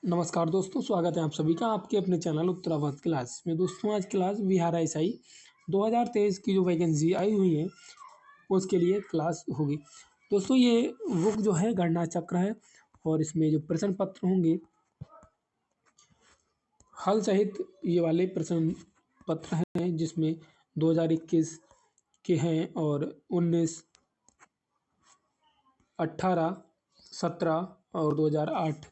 नमस्कार दोस्तों, स्वागत है आप सभी का आपके अपने चैनल उत्तरावत क्लास में। दोस्तों आज क्लास बिहार एसआई 2023 की जो वैकेंसी आई हुई है उसके लिए क्लास होगी। दोस्तों ये बुक जो है गणना चक्र है और इसमें जो प्रश्न पत्र होंगे हल सहित ये वाले प्रश्न पत्र हैं जिसमें 2021 के हैं और 19, 18, 17 और 2008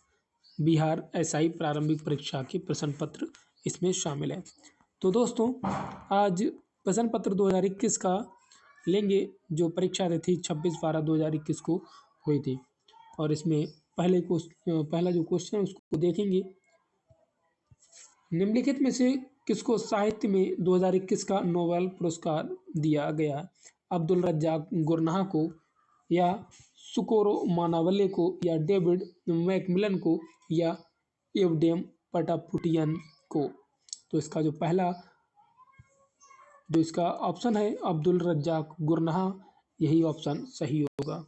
बिहार एसआई प्रारंभिक परीक्षा के प्रश्न पत्र इसमें शामिल है। तो दोस्तों आज प्रश्न पत्र 2021 का लेंगे। जो परीक्षा तिथि 26/12/2021 को हुई थी और इसमें पहला जो क्वेश्चन है उसको देखेंगे। निम्नलिखित में से किसको साहित्य में 2021 का नोबेल पुरस्कार दिया गया? अब्दुल रज्जाक गुरनाह को, या सुकोरो मानावले को, या डेविड मैकमिलन को, या एवडेम पटापुटियन को? तो इसका जो पहला जो इसका ऑप्शन है अब्दुल रज्जाक गुरनाह, यही ऑप्शन सही होगा।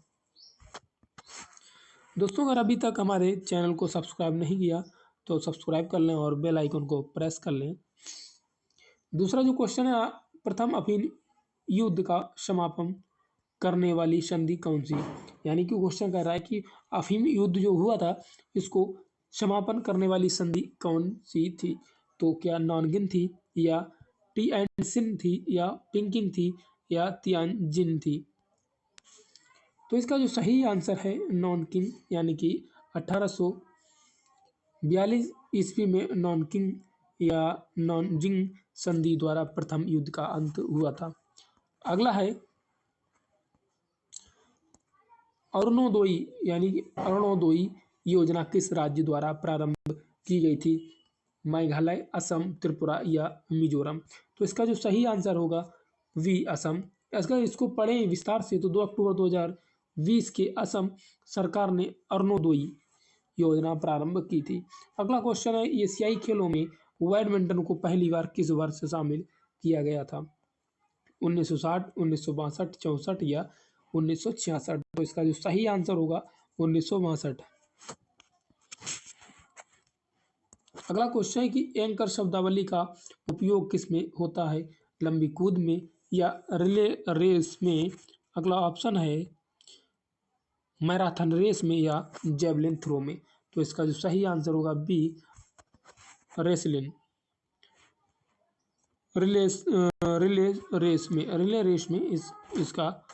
दोस्तों अगर अभी तक हमारे चैनल को सब्सक्राइब नहीं किया तो सब्सक्राइब कर लें और बेल आइकन को प्रेस कर लें। दूसरा जो क्वेश्चन है, प्रथम अफीम युद्ध का समापन करने वाली संधि कौन सी? यानी कि क्वेश्चन कह रहा है कि अफीम युद्ध जो हुआ था इसको समापन करने वाली संधि कौन सी थी? तो क्या नॉनगिन थी, या टिएनसिन थी, या पिंकिंग थी, या तियानजिन थी? तो इसका जो सही आंसर है नॉनकिंग, यानी कि 1842 ईस्वी में नॉनकिंग या नॉनजिंग संधि द्वारा प्रथम युद्ध का अंत हुआ था। अगला है अरुणोदय, यानी कि अरुणोदय योजना किस राज्य द्वारा प्रारंभ की गई थी? मेघालय, असम, त्रिपुरा या मिजोरम? तो इसका जो सही आंसर होगा वी, असम। इसको पढ़ें विस्तार से तो 2 अक्टूबर 2020 के असम सरकार ने अरुणोदय योजना प्रारंभ की थी। अगला क्वेश्चन है एशियाई खेलों में बैडमिंटन को पहली बार किस वर्ष शामिल किया गया था? 1960, 1962, 64 या 1966? तो इसका जो सही आंसर होगा 1962। अगला क्वेश्चन है कि एंकर शब्दावली का उपयोग किसमें होता है? लंबी कूद में या रिले रेस में? अगला ऑप्शन है मैराथन रेस में या जेवलिन थ्रो में? तो इसका जो सही आंसर होगा बी, रेसलिन रिले रेस में इसका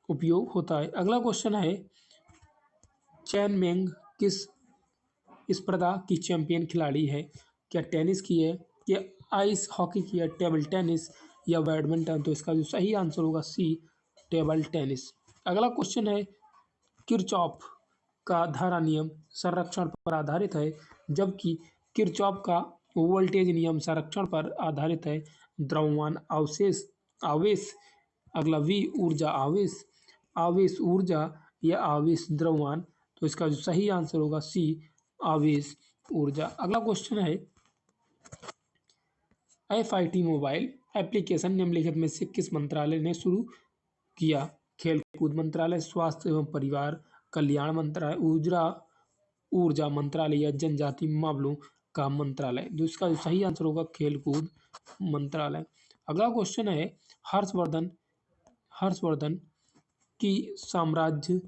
उपयोग होता है। अगला क्वेश्चन है चैन मेंग किस स्पर्धा की चैंपियन खिलाड़ी है? क्या टेनिस की है, या आइस हॉकी की है, टेबल टेनिस या बैडमिंटन? तो इसका जो सही आंसर होगा सी, टेबल टेनिस। अगला क्वेश्चन है किरचॉफ का धारा नियम संरक्षण पर आधारित है, जबकि किरचॉफ का वोल्टेज नियम संरक्षण पर आधारित है। द्रव्यमान आवेश, अगला वी, ऊर्जा आवेश, आवेश ऊर्जा या आवेश द्रव्यमान? तो इसका जो सही आंसर होगा सी, आवेश ऊर्जा। अगला क्वेश्चन है FIT मोबाइल एप्लीकेशन निम्नलिखित में से किस मंत्रालय ने शुरू किया? खेल कूद मंत्रालय, स्वास्थ्य एवं परिवार कल्याण मंत्रालय, ऊर्जा मंत्रालय या जनजाति मामलों का मंत्रालय? तो इसका जो सही आंसर होगा खेल कूद मंत्रालय। अगला क्वेश्चन है हर्षवर्धन की साम्राज्य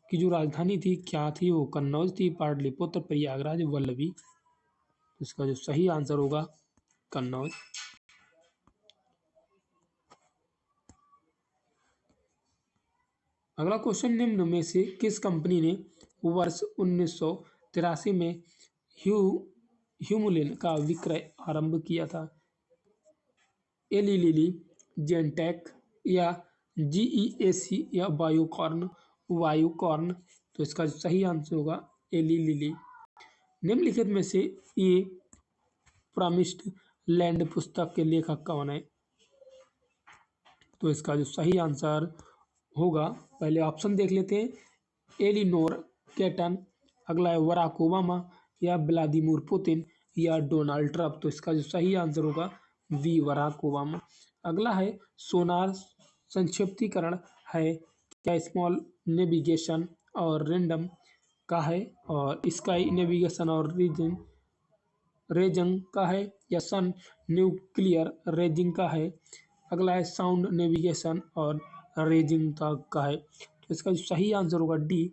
की जो राजधानी थी क्या थी? वो कन्नौज थी, पाटलिपुत्र, प्रयागराज, वल्लभी? तो इसका जो सही आंसर होगा कन्नौज। अगला क्वेश्चन निम्न में से किस कंपनी ने वर्ष 1983 में ह्यूमुलिन का विक्रय आरंभ किया था? एली लिली, जेनटेक या GEAC या बायोकॉर्न? तो इसका सही आंसर होगा एली लिली। निम्नलिखित में से ये प्रॉमिस्ड लैंड पुस्तक के लेखक कौन है? तो इसका जो सही आंसर होगा, पहले ऑप्शन देख लेते हैं, एलिनोर कैटन, अगला है बराक ओबामा या व्लादिमीर पुतिन या डोनाल्ड ट्रंप? तो इसका जो सही आंसर होगा वी, बराक ओबामा। अगला है सोनार संक्षिप्तीकरण है क्या? स्मॉल नेविगेशन और रैंडम का है, और स्काई नेविगेशन और रेजिंग का है, या सन न्यूक्लियर रेजिंग का है। अगला है साउंड नेविगेशन और रेजिंग का है। तो इसका जो सही आंसर होगा डी,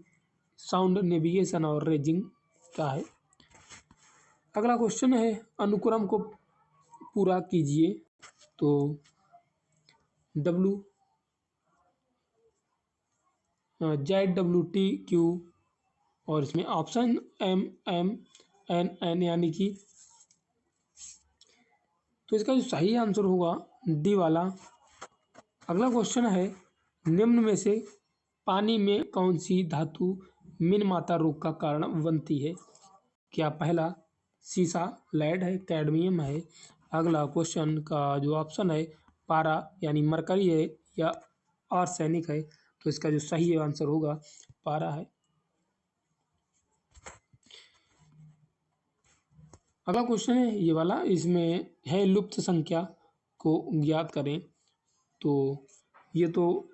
साउंड नेविगेशन और रेजिंग का है। अगला क्वेश्चन है अनुक्रम को पूरा कीजिए। तो डब्ल्यू ZWTQ, और इसमें ऑप्शन MMNN यानी कि, तो इसका जो सही आंसर होगा डी वाला। अगला क्वेश्चन है निम्न में से पानी में कौन सी धातु मिनमाता रोग का कारण बनती है? क्या पहला सीसा, लेड है, कैडमियम है? अगला क्वेश्चन का जो ऑप्शन है पारा यानी मरकरी है, या आर्सेनिक है? तो इसका जो सही आंसर होगा पारा है। अगला क्वेश्चन है ये वाला, इसमें है लुप्त संख्या को ज्ञात करें। तो ये तो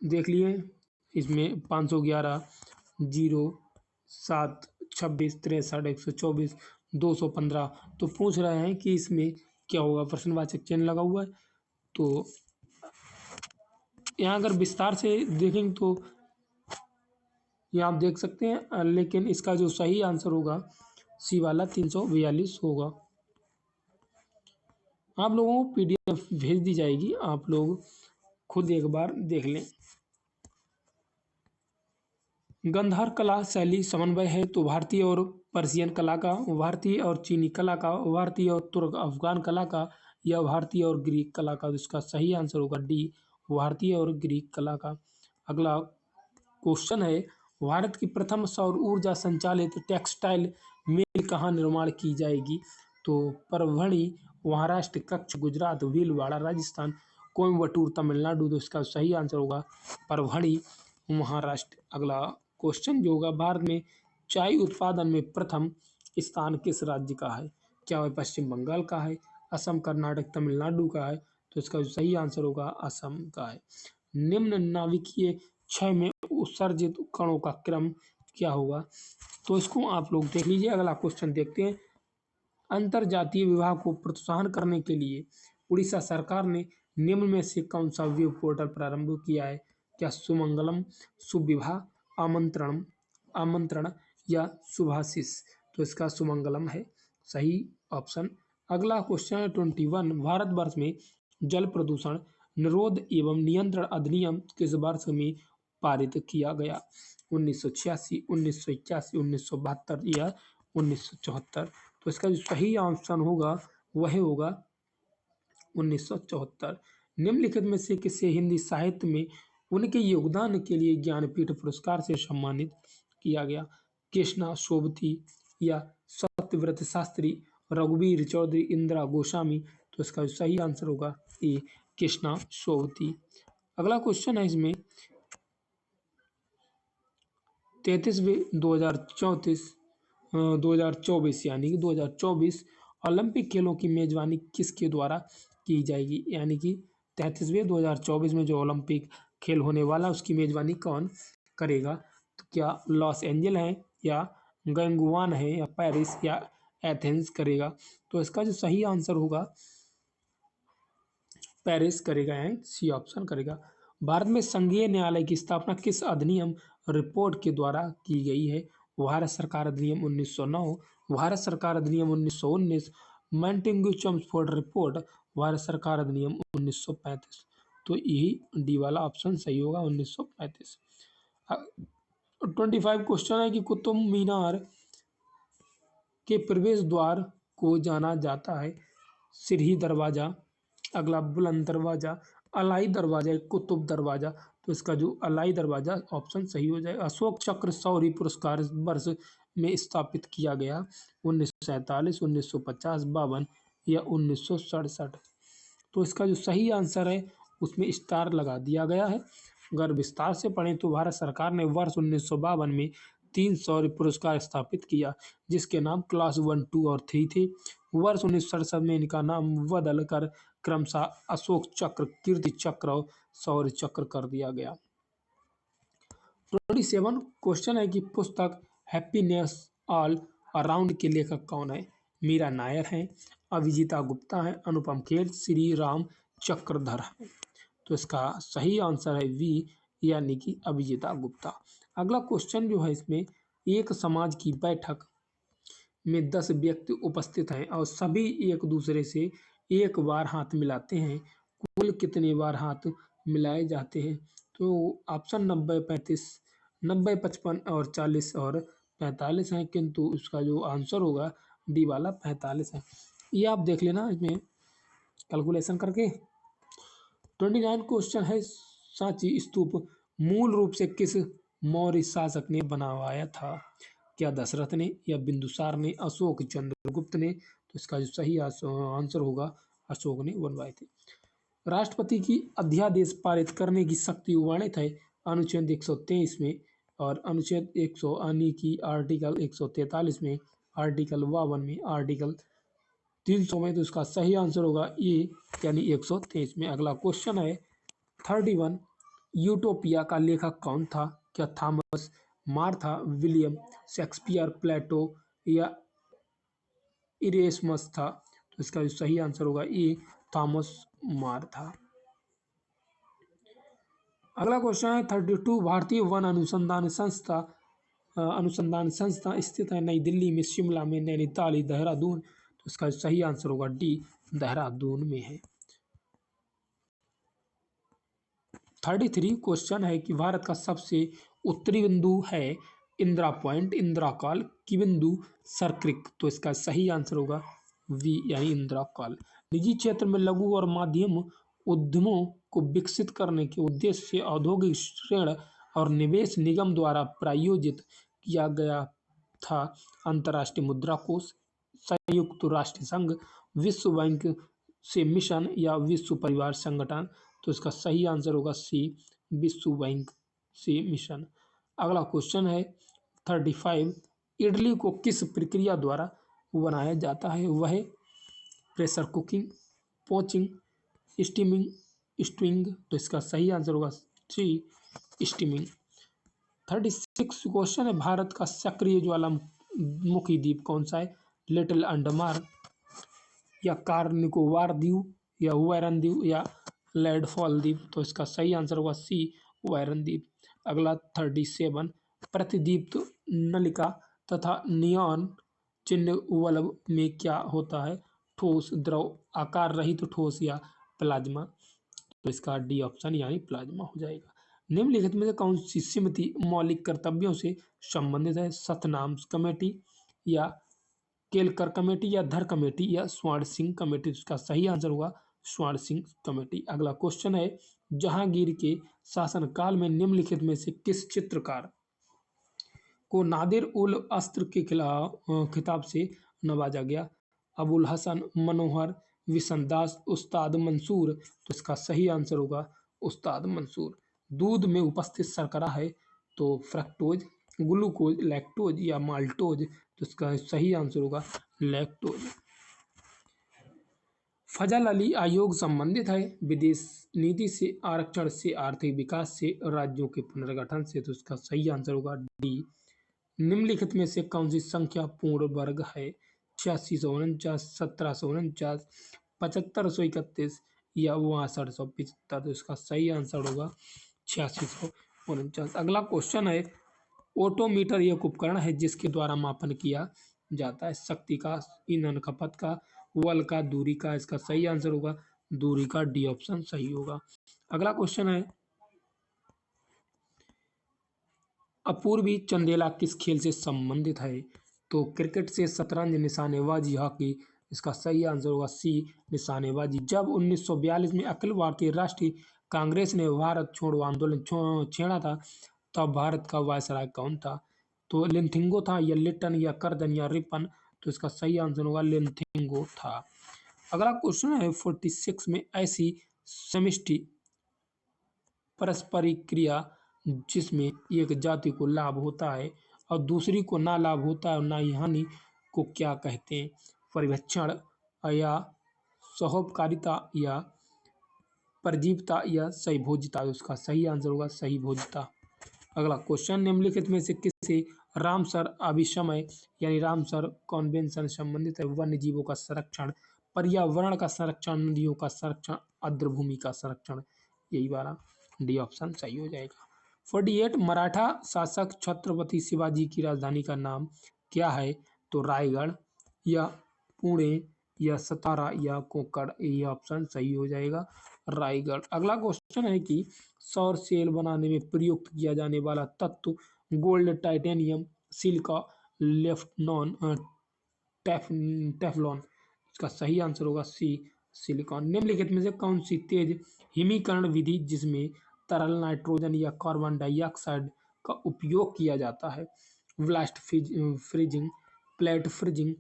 देख लिए, इसमें 511, 0, 7, 26, 63, 124, 215। तो पूछ रहे हैं कि इसमें क्या होगा, प्रश्नवाचक चिन्ह लगा हुआ है। तो यहाँ अगर विस्तार से देखेंगे तो ये आप देख सकते हैं, लेकिन इसका जो सही आंसर होगा सी वाला 342 होगा। आप लोगों को PDF भेज दी जाएगी, आप लोग खुद एक बार देख लें। गंधार कला शैली समन्वय है, तो भारतीय और पर्शियन कला का, भारतीय और चीनी कला का, भारतीय और तुर्क अफगान कला का, या भारतीय और ग्रीक कला का? इसका सही आंसर होगा डी, भारतीय और ग्रीक कला का। अगला क्वेश्चन है भारत की प्रथम सौर ऊर्जा संचालित टेक्सटाइल मिल कहाँ निर्माण की जाएगी? तो परभणी, महाराष्ट्र, कच्छ, गुजरात, भीलवाड़ा राजस्थान, कोयम्बटूर तमिलनाडु? तो इसका सही आंसर होगा परभणी, महाराष्ट्र। अगला क्वेश्चन जो होगा भारत में चाय उत्पादन में प्रथम स्थान किस राज्य का है? क्या वह पश्चिम बंगाल का है, असम, कर्नाटक, तमिलनाडु का है? तो इसका सही आंसर होगा असम का है। निम्न नाभिकीय क्षय में उत्सर्जित कणों का क्रम क्या होगा? तो इसको आप लोग देख लीजिए। अगला क्वेश्चन देखते हैं। अंतरजातीय विवाह को प्रोत्साहन करने के लिए उड़ीसा सरकार ने निम्न में से कौन सा वेब पोर्टल प्रारंभ किया है? क्या सुमंगलम, सुविवाह, आमंत्रण या शुभाशीष? तो इसका सुमंगलम है सही ऑप्शन। अगला क्वेश्चन है 21। भारतवर्ष में जल प्रदूषण निरोध एवं नियंत्रण अधिनियम किस वर्ष में पारित किया गया? 1986, 1981, 1972 या 1974? तो इसका जो सही ऑप्शन होगा वह होगा 1974। निम्नलिखित में से किसे हिंदी साहित्य में उनके योगदान के लिए ज्ञानपीठ पुरस्कार से सम्मानित किया गया? कृष्णा सोबती या सत्यव्रत शास्त्री, रघुवीर चौधरी, इंदिरा गोस्वामी? तो इसका सही आंसर होगा ए, कृष्णा सोबती। अगला क्वेश्चन है इसमें 33वें 2024 यानी कि 2024 ओलंपिक खेलों की मेजबानी किसके द्वारा की जाएगी? यानी कि 33वें 2024 में जो ओलंपिक खेल होने वाला उसकी मेजबानी कौन करेगा? तो क्या लॉस एंजल है, या गंगुआन है, या पेरिस, या एथेंस करेगा? तो इसका जो सही आंसर होगा पेरिस करेगा, यानी सी ऑप्शन करेगा। भारत में संघीय न्यायालय की स्थापना किस अधिनियम रिपोर्ट के द्वारा की गई है? भारत सरकार अधिनियम 1909, भारत सरकार अधिनियम 1919, मैंटिंगू चम्सफोर्ड रिपोर्ट, भारत सरकार अधिनियम 1935? तो यही डी वाला ऑप्शन सही होगा 1935। 25 क्वेश्चन है कि कुतुब मीनार के प्रवेश द्वार को जाना जाता है सीढ़ी दरवाजा, अगला बुलंद दरवाजा, अलाई दरवाजा, कुतुब दरवाजा? तो इसका जो अलाई दरवाजा ऑप्शन सही हो जाएगा। अशोक चक्र शौर्य पुरस्कार वर्ष में स्थापित किया गया? 1947, 1950, 52 या 1967? तो इसका जो सही आंसर है उसमें स्टार लगा दिया गया है। अगर विस्तार से पढ़ें तो भारत सरकार ने वर्ष 1952 में 3 शौर्य पुरस्कार स्थापित किया, जिसके नाम क्लास 1, 2 और 3 थे। वर्ष 1967 में इनका नाम बदल कर क्रमशः अशोक चक्र, कीर्ति चक्र और शौर्य चक्र कर दिया गया। 27 क्वेश्चन है कि पुस्तक हैप्पीनेस ऑल अराउंड के लेखक कौन है? मीरा नायर है, अभिजीता गुप्ता है, अनुपम खेर, श्री राम चक्रधर है। तो इसका सही आंसर है वी, यानी कि अभिजीता गुप्ता। अगला क्वेश्चन जो है इसमें, एक समाज की बैठक में 10 व्यक्ति उपस्थित हैं और सभी एक दूसरे से एक बार हाथ मिलाते हैं, कुल कितनी बार हाथ मिलाए जाते हैं? तो ऑप्शन 90, 35, 90, 55 और 40 और 45 है, किंतु इसका जो आंसर होगा डी वाला 45 है। ये आप देख लेना इसमें कैलकुलेशन करके। 29 क्वेश्चन है, सांची स्तूप मूल रूप से किस मौर्य शासक ने बनवाया था? क्या दशरथ ने, या बिंदुसार ने, अशोक, चंद्रगुप्त ने? तो इसका जो सही आंसर होगा अशोक ने बनवाए थे। राष्ट्रपति की अध्यादेश पारित करने की शक्ति वर्णित है अनुच्छेद 123 में और अनुच्छेद 100 यानी कि आर्टिकल 143 में, आर्टिकल 52 में, आर्टिकल 300 में। तो इसका सही आंसर होगा ए, यानी 123 में। अगला क्वेश्चन है 31, यूटोपिया का लेखक कौन था? क्या थॉमस मार था, विलियम शेक्सपियर, प्लेटो या इरेस्मस था? तो इसका जो सही आंसर होगा ए, थॉमस मार था। अगला क्वेश्चन है 32, भारतीय वन अनुसंधान संस्था स्थित है नई दिल्ली में, शिमला में, नैनीताल, देहरादून? तो इसका सही आंसर होगा डी, देहरादून में है। 33 क्वेश्चन है कि भारत का सबसे उत्तरी बिंदु है इंदिरा पॉइंट, इंदिरा कॉल, किबिंदु, सरक्रिक? तो इसका सही आंसर होगा वी, यानी इंदिरा कॉल। निजी क्षेत्र में लघु और मध्यम उद्यमों को विकसित करने के उद्देश्य से औद्योगिक ऋण और निवेश निगम द्वारा प्रायोजित किया गया था अंतर्राष्ट्रीय मुद्रा कोष, संयुक्त राष्ट्र संघ, विश्व बैंक से मिशन या विश्व परिवार संगठन? तो इसका सही आंसर होगा सी, विश्व बैंक से मिशन। अगला क्वेश्चन है 35, इडली को किस प्रक्रिया द्वारा बनाया जाता है? वह प्रेशर कुकिंग, पोचिंग, स्टीमिंग, स्टीविंग? तो इसका सही आंसर होगा सी, स्टीमिंग। 36 क्वेश्चन है, भारत का सक्रिय ज्वालामुखी द्वीप कौन सा है? लिटिल अंडमान या कार निकोबार द्वीप या वायरन द्वीप या लैंडफॉल द्वीप? तो इसका सही आंसर होगा सी, वायरन द्वीप। अगला 37, प्रतिदीप्त नलिका तथा नियॉन चिन्ह बल्ब में क्या होता है? ठोस, द्रव, आकार रहित ठोस या प्लाज्मा? तो इसका डी ऑप्शन यानी प्लाज्मा हो जाएगा। निम्नलिखित में से कौन सी समिति मौलिक कर्तव्यों से संबंधित है? सतनाम कमेटी या केलकर कमेटी या धर कमेटी या स्वर्ण सिंह कमेटी? इसका सही आंसर होगा स्वर्ण सिंह कमेटी। अगला क्वेश्चन है, जहांगीर के शासनकाल में निम्नलिखित में से किस चित्रकार को नादिर उल अस्त्र के खिताब से नवाजा गया? अबुल हसन, मनोहर, विशनदास, उस्ताद मंसूर? तो इसका सही आंसर होगा उस्ताद मंसूर। दूध में उपस्थित शर्करा है तो फ्रक्टोज, ग्लूकोज, लैक्टोज या माल्टोज? तो इसका सही आंसर होगा लैक्टोज। फजल अली आयोग संबंधित है विदेश नीति से, आरक्षण से, आर्थिक विकास से, राज्यों के पुनर्गठन से? तो इसका सही आंसर होगा डी। निम्नलिखित में से कौन सी संख्या पूर्ण वर्ग है? 8649, 1749, 7531 या 6275? तो इसका सही आंसर होगा 8649। अगला क्वेश्चन है, ओटोमीटर एक उपकरण है जिसके द्वारा मापन किया जाता है शक्ति का, ईंधन खपत का, बल का, दूरी का? इसका सही आंसर होगा दूरी का, डी ऑप्शन सही होगा। अगला क्वेश्चन है, अपूर्वी चंदेला किस खेल से संबंधित है? तो क्रिकेट से, शतरंज, निशानेबाजी, हॉकी? इसका सही आंसर होगा सी, निशानेबाजी। जब 1942 में अखिल भारतीय राष्ट्रीय कांग्रेस ने भारत छोड़ो आंदोलन छेड़ा था तब भारत का वायसराय कौन था? तो लिंथिंगो था या लिटन या करदन या रिपन? तो इसका सही आंसर होगा लिंथिंगो था। अगला क्वेश्चन है 46 में, ऐसी समष्टि पारस्परिक क्रिया जिसमें एक जाति को लाभ होता है और दूसरी को ना लाभ होता है और ना ही हानि को क्या कहते हैं? परिभक्षण या सहोपकारिता या परजीवता या सहीभोजिता? उसका सही आंसर होगा सहीभोजिता। अगला क्वेश्चन, निम्नलिखित में से किसी रामसर अभिसमय यानी रामसर कॉन्वेंशन संबंधित है? वन्य जीवों का संरक्षण, पर्यावरण का संरक्षण, नदियों का संरक्षण, आर्द्रभूमि का संरक्षण। यही वाला डी ऑप्शन सही हो जाएगा। 48 मराठा शासक छत्रपति शिवाजी की राजधानी का नाम क्या है? तो रायगढ़ या पुणे या सतारा या कोंकण। ये ऑप्शन सही हो जाएगा रायगढ़। अगला क्वेश्चन है कि सौर सेल बनाने में प्रयुक्त किया जाने वाला तत्व गोल्ड, टाइटेनियम, सिलिका, लेफ्टनॉन, टेफलॉन। इसका सही आंसर होगा सी, सिलिकॉन। निम्नलिखित में से कौन सी तेज हिमीकरण विधि जिसमें तरल नाइट्रोजन या कार्बन डाइऑक्साइड का उपयोग किया जाता है? Blast freezing, plate freezing,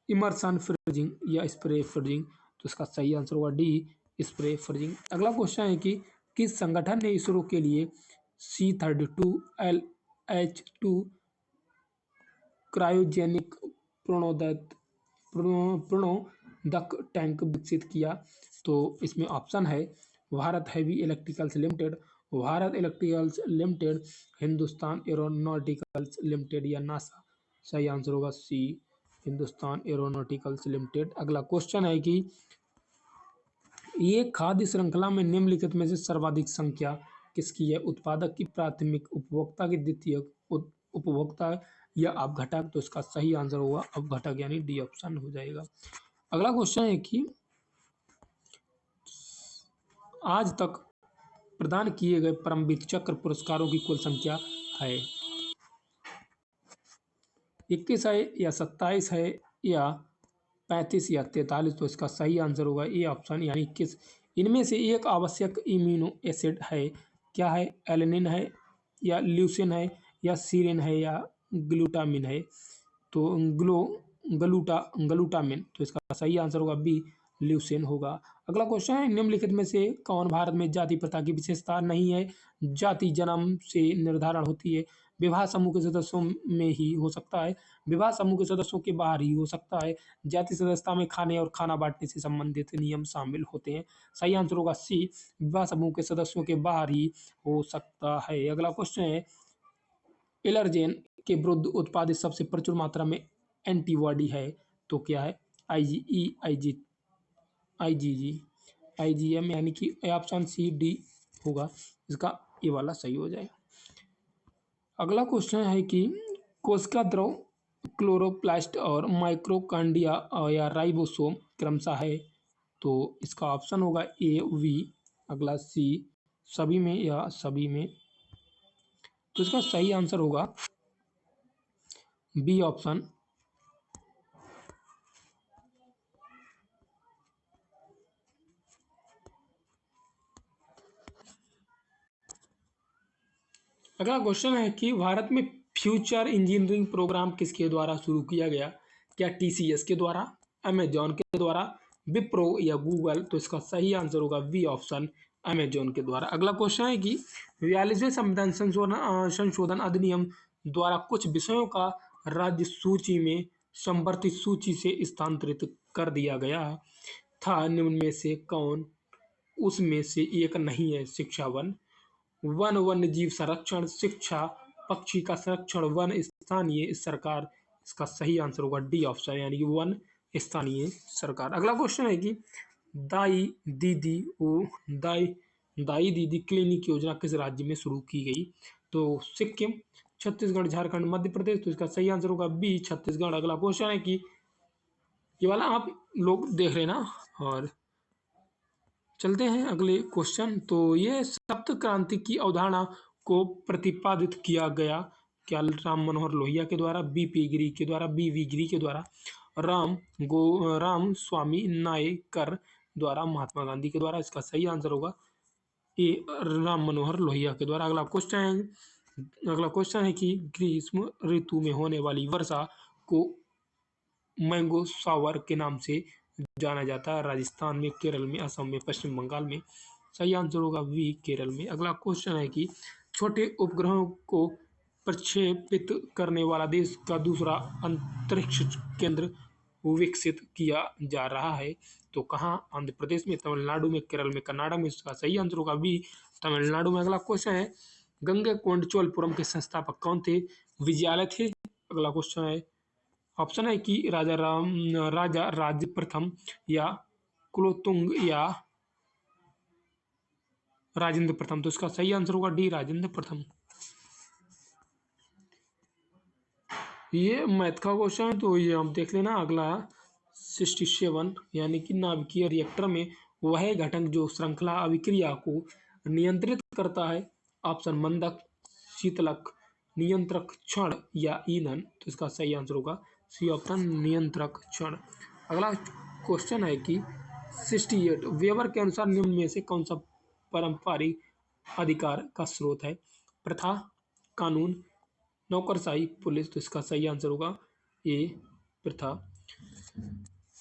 immersion freezing या स्प्रे फ्रीजिंग। तो इसका सही आंसर होगा डी, स्प्रे फ्रीजिंग। अगला क्वेश्चन है कि किस संगठन ने इसरो के लिए C-32LH2 क्रायोजेनिक प्रणोदक टैंक विकसित किया? तो इसमें ऑप्शन है Bharat heavy electricals limited, Bharat electricals limited, Hindustan aeronauticals limited या नासा। सही आंसर होगा सी, हिंदुस्तान एरोनॉटिकल्स लिमिटेड। अगला क्वेश्चन है कि ये खाद्य श्रृंखला में निम्नलिखित में से सर्वाधिक संख्या किसकी है? उत्पादक की, प्राथमिक उपभोक्ता की, द्वितीयक उपभोक्ता या अपघटक। तो इसका सही आंसर होगा अपघटक यानी डी ऑप्शन हो जाएगा। अगला क्वेश्चन है कि आज तक प्रदान किए गए परमवीर चक्र पुरस्कारों की कुल संख्या है? 21 है या 27 है या 35 या 43। तो इसका सही आंसर होगा ए ऑप्शन यानी 21। इनमें से एक आवश्यक इम्यूनो एसिड है, क्या है? एलेनिन है या ल्यूसिन है या सीरिन है या ग्लूटामिन है? तो ग्लूटामिन। तो इसका सही आंसर होगा बी, ल्यूसिन होगा। अगला क्वेश्चन है, निम्नलिखित में से कौन भारत में जाति प्रथा की विशेषता नहीं है? जाति जन्म से निर्धारण होती है, विवाह समूह के सदस्यों में ही हो सकता है, विवाह समूह के सदस्यों के बाहर ही हो सकता है, जाति सदस्यता में खाने और खाना बांटने से संबंधित नियम शामिल होते हैं। सही आंसर होगा सी, विवाह समूह के सदस्यों के बाहर ही हो सकता है। अगला क्वेश्चन है, एलर्जेन के विरुद्ध उत्पादित सबसे प्रचुर मात्रा में एंटीबॉडी है? तो क्या है? IgE, IgG, IgM यानी कि ऑप्शन सी, डी होगा। इसका ये वाला सही हो जाएगा। अगला क्वेश्चन है कि कोशिका द्रव क्लोरोप्लास्ट और माइक्रोकांडिया या राइबोसोम क्रमशः है? तो इसका ऑप्शन होगा ए, वी। अगला सी, सभी में या सभी में। तो इसका सही आंसर होगा बी ऑप्शन। अगला क्वेश्चन है कि भारत में फ्यूचर इंजीनियरिंग प्रोग्राम किसके द्वारा शुरू किया गया? क्या TCS के द्वारा, अमेजॉन के द्वारा, विप्रो या गूगल? तो इसका सही आंसर होगा बी ऑप्शन, अमेजॉन के द्वारा। अगला क्वेश्चन है कि 42वें संविधान संशोधन अधिनियम द्वारा कुछ विषयों का राज्य सूची में संवर्धित सूची से स्थानांतरित कर दिया गया था, निम्न में से कौन उसमें से एक नहीं है? शिक्षा वन, वन्य जीव संरक्षण, शिक्षा, पक्षी का संरक्षण, वन स्थानीय सरकार। इसका सही आंसर होगा डी ऑप्शन यानी कि वन स्थानीय सरकार। अगला क्वेश्चन है कि दाई दीदी क्लिनिक योजना किस राज्य में शुरू की गई? तो सिक्किम, छत्तीसगढ़, झारखंड, मध्य प्रदेश। तो इसका सही आंसर होगा बी, छत्तीसगढ़। अगला क्वेश्चन है कि ये वाला आप लोग देख रहे ना, और चलते हैं अगले क्वेश्चन। तो ये सप्त क्रांति की अवधारणा को प्रतिपादित किया गया? क्या राम मनोहर लोहिया के द्वारा, BP गिरी के द्वारा, BV गिरी के द्वारा, राम स्वामी नायकर द्वारा, महात्मा गांधी के द्वारा? इसका सही आंसर होगा ए, राम मनोहर लोहिया के द्वारा। अगला क्वेश्चन है कि ग्रीष्म ऋतु में होने वाली वर्षा को मैंगो शावर के नाम से जाना जाता है? राजस्थान में, केरल में, असम में, पश्चिम बंगाल में? सही आंसर होगा वी, केरल में। अगला क्वेश्चन है कि छोटे उपग्रहों को प्रक्षेपित करने वाला देश का दूसरा अंतरिक्ष केंद्र विकसित किया जा रहा है? तो कहाँ? आंध्र प्रदेश में, तमिलनाडु में, केरल में, कर्नाटक में? इसका सही आंसर होगा बी, तमिलनाडु में। अगला क्वेश्चन है गंगैकोंडचोलपुरम के संस्थापक कौन थे? विजयालय थे। अगला क्वेश्चन है, ऑप्शन है कि राजा राज प्रथम या कुलोत्तुंग या राजेंद्र प्रथम। तो इसका सही आंसर होगा डी, राजेंद्र प्रथम। ये मैथ का क्वेश्चन है, तो ये आप देख लेना। अगला 67 यानी कि नाभिकीय रिएक्टर में वह घटक जो श्रृंखला अभिक्रिया को नियंत्रित करता है। ऑप्शन मंदक, शीतलक, नियंत्रक क्षण या ईंधन। तो इसका सही आंसर होगा सी ऑप्शन, नियंत्रक क्षण। अगला क्वेश्चन है कि 68 वेबर के अनुसार निम्न में से कौन सा पारंपरिक अधिकार का स्रोत है? प्रथा, कानून, नौकरशाही, पुलिस। तो इसका सही आंसर होगा ए, प्रथा।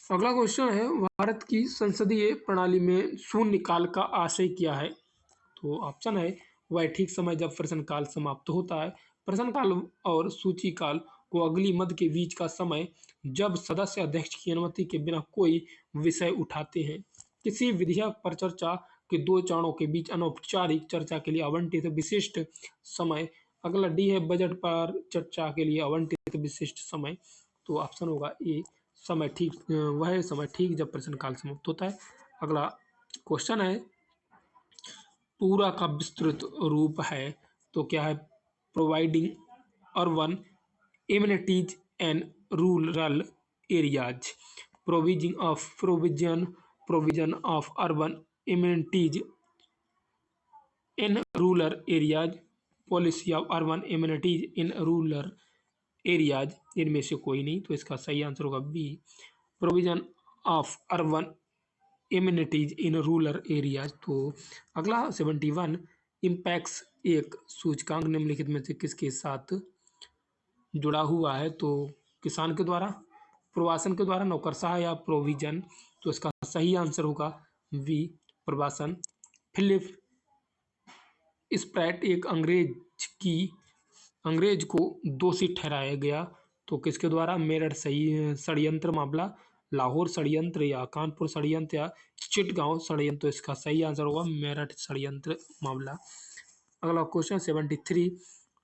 अगला क्वेश्चन है, भारत की संसदीय प्रणाली में शून्यकाल का आशय क्या है? तो ऑप्शन है, वह ठीक समय जब प्रश्नकाल समाप्त होता है। प्रश्नकाल और सूचीकाल को अगली मद के बीच का समय जब सदस्य अध्यक्ष की अनुमति के बिना कोई विषय उठाते हैं। किसी विधेयक पर चर्चा के दो चरणों के बीच अनौपचारिक चर्चा के लिए आवंटित विशिष्ट समय। अगला डी है, बजट पर चर्चा के लिए आवंटित विशिष्ट समय। तो ऑप्शन होगा ए, समय ठीक, वह समय ठीक जब प्रश्नकाल समाप्त होता है। अगला क्वेश्चन है, पूरा का विस्तृत रूप है तो क्या है? Providing urban amenities and rural areas, provision of urban amenities in rural areas, policy of urban amenities in rural areas. इनमें से कोई नहीं। तो इसका सही आंसर होगा B, provision of urban amenities in rural areas. तो अगला 71 इम्पैक्स एक सूचकांक निम्नलिखित में से किसके साथ जुड़ा हुआ है? तो किसान के द्वारा, प्रवासन के द्वारा, नौकरशाह या प्रोविजन। तो इसका सही आंसर होगा बी, प्रवासन। फिलिप स्प्रैट एक अंग्रेज को दोषी ठहराया गया तो किसके द्वारा? मेरठ सही षड्यंत्र मामला, लाहौर षड्यंत्र या कानपुर षड्यंत्र या चिटगांव षड्यंत्र। तो इसका सही आंसर होगा मेरठ षड्यंत्र मामला। अगला क्वेश्चन 73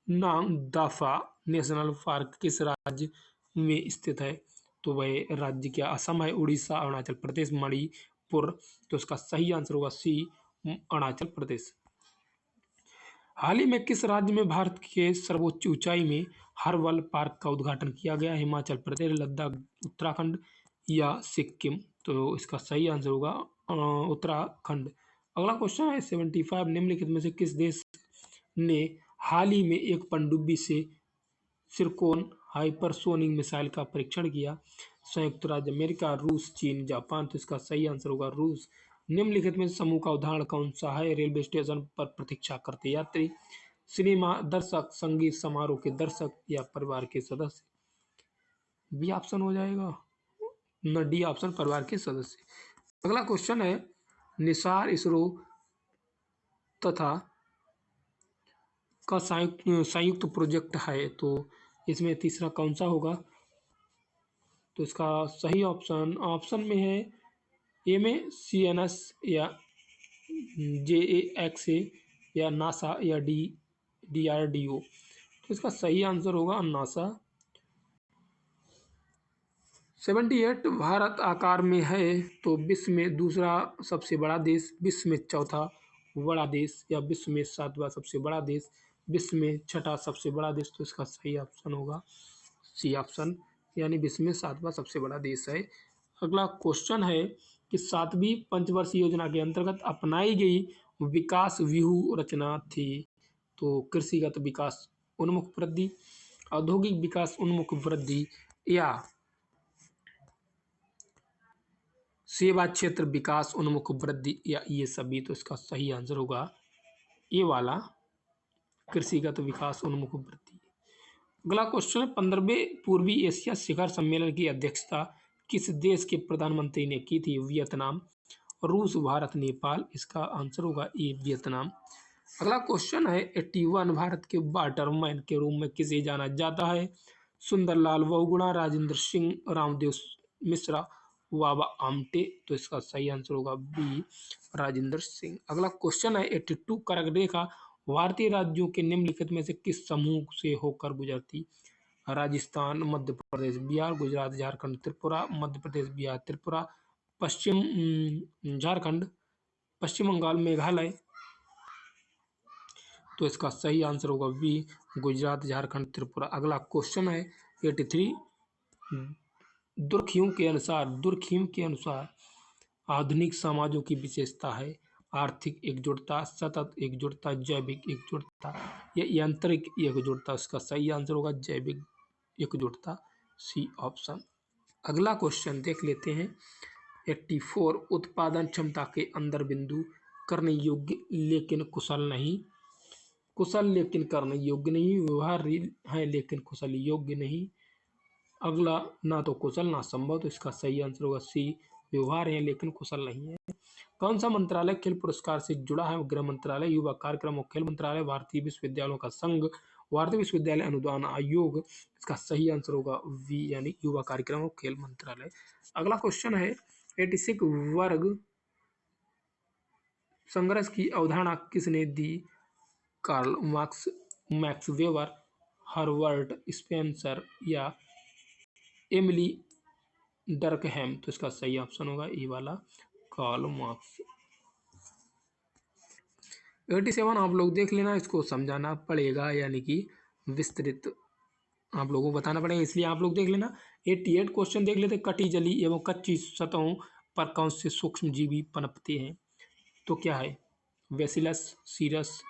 नामदफा नेशनल पार्क किस राज्य में स्थित है? तो वह राज्य क्या? असम है, उड़ीसा, अरुणाचल प्रदेश, मणिपुर। तो इसका सही आंसर होगा सी, अरुणाचल प्रदेश। हाल ही में किस राज्य में भारत के सर्वोच्च ऊंचाई में हर्बल पार्क का उद्घाटन किया गया? हिमाचल प्रदेश, लद्दाख, उत्तराखंड या सिक्किम। तो इसका सही आंसर होगा उत्तराखंड। अगला क्वेश्चन है 75 निम्नलिखित में से किस देश ने हाल ही में एक पनडुब्बी से सिरकोन हाइपरसोनिक मिसाइल का परीक्षण किया? संयुक्त राज्य अमेरिका, रूस, चीन, जापान। तो इसका सही आंसर होगा रूस। निम्नलिखित में समूह का उदाहरण कौन सा है? रेलवे स्टेशन पर प्रतीक्षा करते यात्री, सिनेमा दर्शक, संगीत समारोह के दर्शक या परिवार के सदस्य। बी ऑप्शन हो जाएगा, न डी ऑप्शन, परिवार के सदस्य। अगला क्वेश्चन है, निसार, इसरो तथा का संयुक्त प्रोजेक्ट है तो इसमें तीसरा कौन सा होगा? तो इसका सही ऑप्शन में है ए में CNS या JAXA या नासा या DRDO। तो इसका सही आंसर होगा नासा। 78 भारत आकार में है तो विश्व में दूसरा सबसे बड़ा देश, विश्व में चौथा बड़ा देश या विश्व में सातवां सबसे बड़ा देश, विश्व में छठा सबसे बड़ा देश। तो इसका सही ऑप्शन होगा सी ऑप्शन, यानी विश्व में सातवां सबसे बड़ा देश है। अगला क्वेश्चन है कि 7वीं पंचवर्षीय योजना के अंतर्गत अपनाई गई विकास व्यूह रचना थी। तो कृषिगत विकास उन्मुख वृद्धि, औद्योगिक विकास उन्मुख वृद्धि या सेवा क्षेत्र विकास उन्मुख वृद्धि या ये सभी। तो इसका सही आंसर होगा ये वाला, कृषिगत विकास उन्मुख वृद्धि। अगला क्वेश्चन है, 15वें पूर्वी एशिया शिखर सम्मेलन की अध्यक्षता किस देश के प्रधानमंत्री ने की थी? वियतनाम, रूस, भारत, नेपाल। इसका आंसर होगा ए, वियतनाम। अगला क्वेश्चन है 81 भारत के वाटरमैन के रूप में किसे जाना जाता है? सुंदरलाल बहुगुणा, राजेंद्र सिंह, रामदेव मिश्रा, बाबा आमटे। तो इसका सही आंसर होगा बी, राजेंद्र सिंह। अगला क्वेश्चन है 82 कर्क रेखा भारतीय राज्यों के निम्नलिखित में से किस समूह से होकर गुजरती? राजस्थान, मध्य प्रदेश, बिहार, गुजरात, झारखंड, त्रिपुरा, मध्य प्रदेश, बिहार, त्रिपुरा, पश्चिम झारखंड, पश्चिम बंगाल, मेघालय। तो इसका सही आंसर होगा बी, गुजरात, झारखंड, त्रिपुरा। अगला क्वेश्चन है 83। दुर्खिम के अनुसार आधुनिक समाजों की विशेषता है आर्थिक एकजुटता, सतत एकजुटता, जैविक एकजुटता या यांत्रिक एकजुटता। इसका सही आंसर होगा जैविक एकजुटता, सी ऑप्शन। अगला क्वेश्चन देख लेते हैं 84। उत्पादन क्षमता के अंदर बिंदु करने योग्य लेकिन कुशल नहीं, कुशल लेकिन करने योग्य नहीं, व्यवहार्य है लेकिन कुशल योग्य नहीं। अगला ना तो कुशल ना संभव। तो इसका सही आंसर होगा सी, व्यवहार है लेकिन कुशल नहीं है। कौन सा मंत्रालय खेल पुरस्कार से जुड़ा है? गृह मंत्रालय, युवा कार्यक्रम और खेल मंत्रालय, भारतीय विश्वविद्यालयों का संघ, भारतीय विश्वविद्यालय अनुदान आयोग। इसका सही आंसर होगा वी, यानी युवा कार्यक्रम और खेल मंत्रालय। अगला क्वेश्चन है 86। वर्ग संघर्ष की अवधारणा किसने दी? Karl Marx, Max Weber, Herbert Spencer या एमिली डर्कहैम। तो इसका सही ऑप्शन होगा ई वाला, कार्ल मार्क्स। 87 आप लोग देख लेना, इसको समझाना पड़ेगा, यानी कि विस्तृत आप लोगों को बताना पड़ेगा, इसलिए आप लोग देख लेना। 88 क्वेश्चन देख लेते। कटी जली एवं कच्ची सतहों पर कौन से सूक्ष्म जीवी पनपते हैं? तो क्या है? बेसिलस, सीरस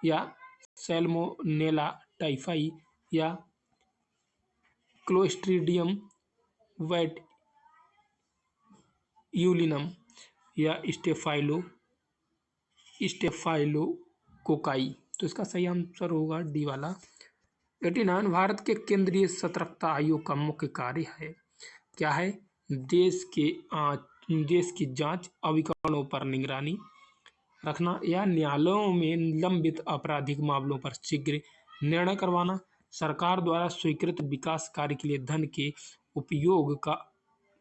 या सैल्मोनेला टाइफाई या क्लोस्ट्रीडियम वेट यूलिनम या स्टेफाइलोकोकाई। तो इसका सही आंसर होगा डी वाला। 89 भारत के केंद्रीय सतर्कता आयोग का मुख्य कार्य है? क्या है? देश की जांच, अभिकरणों पर निगरानी रखना या न्यायालयों में लंबित आपराधिक मामलों पर शीघ्र निर्णय करवाना, सरकार द्वारा स्वीकृत विकास कार्य के लिए धन के उपयोग का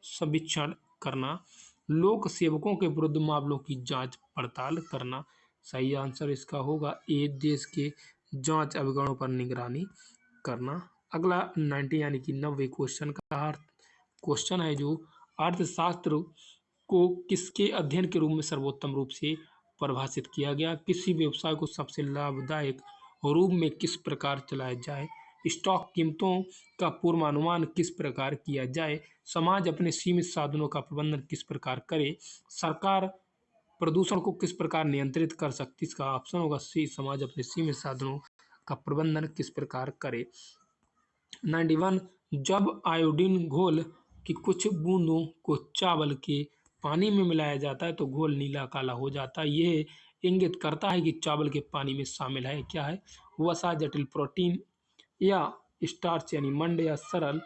समीक्षण करना, लोक सेवकों के विरुद्ध मामलों की जांच पड़ताल करना। सही आंसर इसका होगा ए, देश के जांच अभिकरणों पर निगरानी करना। अगला 90 यानी कि 90 क्वेश्चन का क्वेश्चन है जो अर्थशास्त्र को किसके अध्ययन के रूप में सर्वोत्तम रूप से परिभाषित किया गया? किसी व्यवसाय को सबसे लाभदायक रूप में किस प्रकार चलाया जाए, स्टॉक कीमतों का पूर्वानुमान किस प्रकार किया जाए, समाज अपने सीमित साधनों का प्रबंधन किस प्रकार करे, सरकार प्रदूषण को किस प्रकार नियंत्रित कर सकती। इसका ऑप्शन होगा सी, समाज अपने सीमित साधनों का प्रबंधन किस प्रकार करे। 91 जब आयोडीन घोल की कुछ बूंदों को चावल के पानी में मिलाया जाता है तो घोल नीला काला हो जाता है, यह इंगित करता है कि चावल के पानी में शामिल है क्या है? वसा, जटिल प्रोटीन या स्टार्च यानी मंड या सरल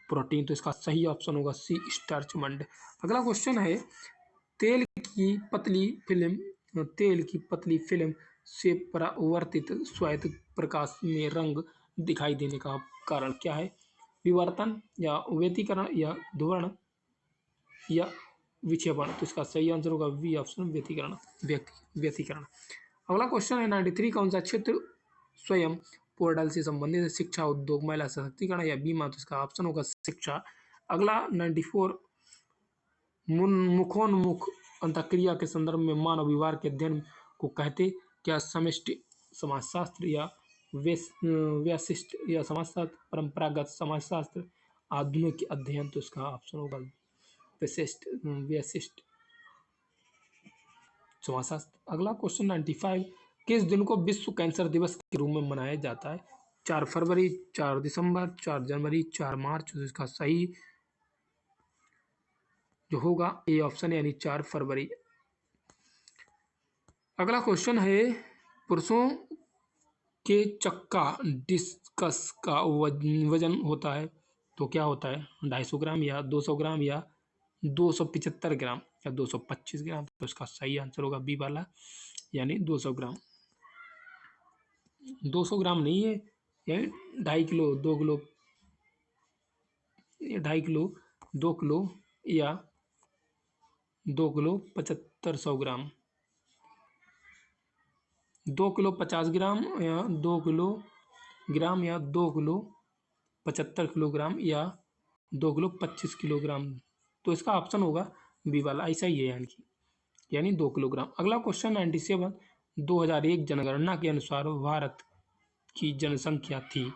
प्रोटीन। तो इसका सही ऑप्शन होगा सी, स्टार्च मंड। अगला क्वेश्चन है तेल की पतली फिल्म से परावर्तित श्वेत प्रकाश में रंग दिखाई देने का कारण क्या है? विवर्तन या व्यतिकरण या ध्रुवण या विक्षेपण। तो इसका सही आंसर होगा बी ऑप्शन, व्यतिकरण। अगला क्वेश्चन है 93। कौन सा क्षेत्र स्वयं पोर्टल से संबंधित है? शिक्षा, उद्योग, महिला सशक्तिकरण या बीमा। तो इसका ऑप्शन होगा शिक्षा। अगला 94 मुखोन्मुख अंतःक्रिया के संदर्भ में मानव व्यवहार के अध्ययन को कहते क्या? समष्टि समाजशास्त्र या व्यशिष्ट या समाजशास्त्र, परंपरागत समाजशास्त्र, आधुनिक अध्ययन। तो इसका ऑप्शन होगा व्यशिष्ट समाजशास्त्र। अगला क्वेश्चन 95। किस दिन को विश्व कैंसर दिवस के रूप में मनाया जाता है? 4 फरवरी, 4 दिसंबर, 4 जनवरी, 4 मार्च। तो इसका सही जो होगा ए ऑप्शन यानी 4 फरवरी। अगला क्वेश्चन है पुरुषों के चक्का डिस्कस का वजन होता है तो क्या होता है? 250 ग्राम या 200 ग्राम या 275 ग्राम या 225 ग्राम। तो इसका सही आंसर होगा बी वाला, यानी 200 ग्राम। 200 ग्राम नहीं है, यानी 2.5 किलो, 2 किलो, 2.5 किलो, 2 किलो या 2 किलो 7500 ग्राम। 2 किलो 50 ग्राम या 2 किलो ग्राम या 2 किलो 75 किलोग्राम या 2 किलो 25 किलोग्राम। तो इसका ऑप्शन होगा बी वाला, ऐसा ही है यानी 2 किलोग्राम। अगला क्वेश्चन 97, 2001 जनगणना के अनुसार भारत की जनसंख्या थी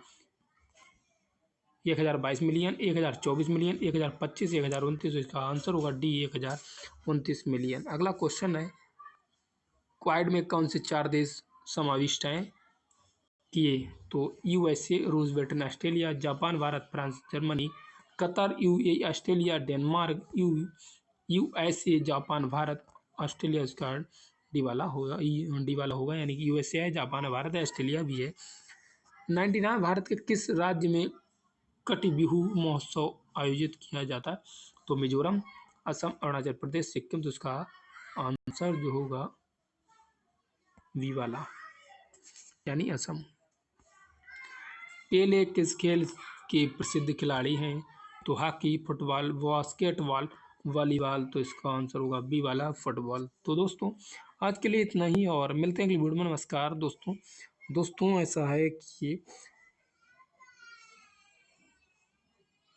1022 मिलियन, 1024 मिलियन, 1025, 1029। इसका आंसर होगा डी 1029 मिलियन। अगला क्वेश्चन है, क्वाड में कौन से 4 देश समाविष्ट हैं किए? तो यूएसए, रूस, Britain, Australia, Japan, Bharat, France, Germany, Qatar, UAE, Australia, Denmark, USA, Japan, Bharat, Australia. इसका डी वाला होगा यानी कि यूएसए है, जापान है, भारत है, ऑस्ट्रेलिया भी है। 99, भारत के किस राज्य में कटी बिहू महोत्सव आयोजित किया जाता है? तो मिजोरम, असम, अरुणाचल प्रदेश, सिक्किम। तो इसका आंसर जो होगा वी वाला यानी असम। पेले किस खेल के प्रसिद्ध खिलाड़ी हैं? तो हॉकी, फुटबॉल, बास्केटबॉल, वॉलीबॉल। तो इसका आंसर होगा बी वाला फुटबॉल। तो दोस्तों आज के लिए इतना ही और मिलते हैं अगली वीडियो में। नमस्कार दोस्तों ऐसा है कि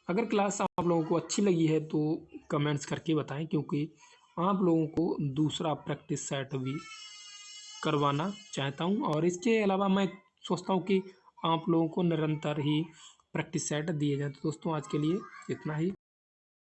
अगर क्लास आप लोगों को अच्छी लगी है तो कमेंट्स करके बताएं, क्योंकि आप लोगों को दूसरा प्रैक्टिस सेट भी करवाना चाहता हूं। और इसके अलावा मैं सोचता हूं कि आप लोगों को निरंतर ही प्रैक्टिस सेट दिए जाए। तो दोस्तों आज के लिए इतना ही।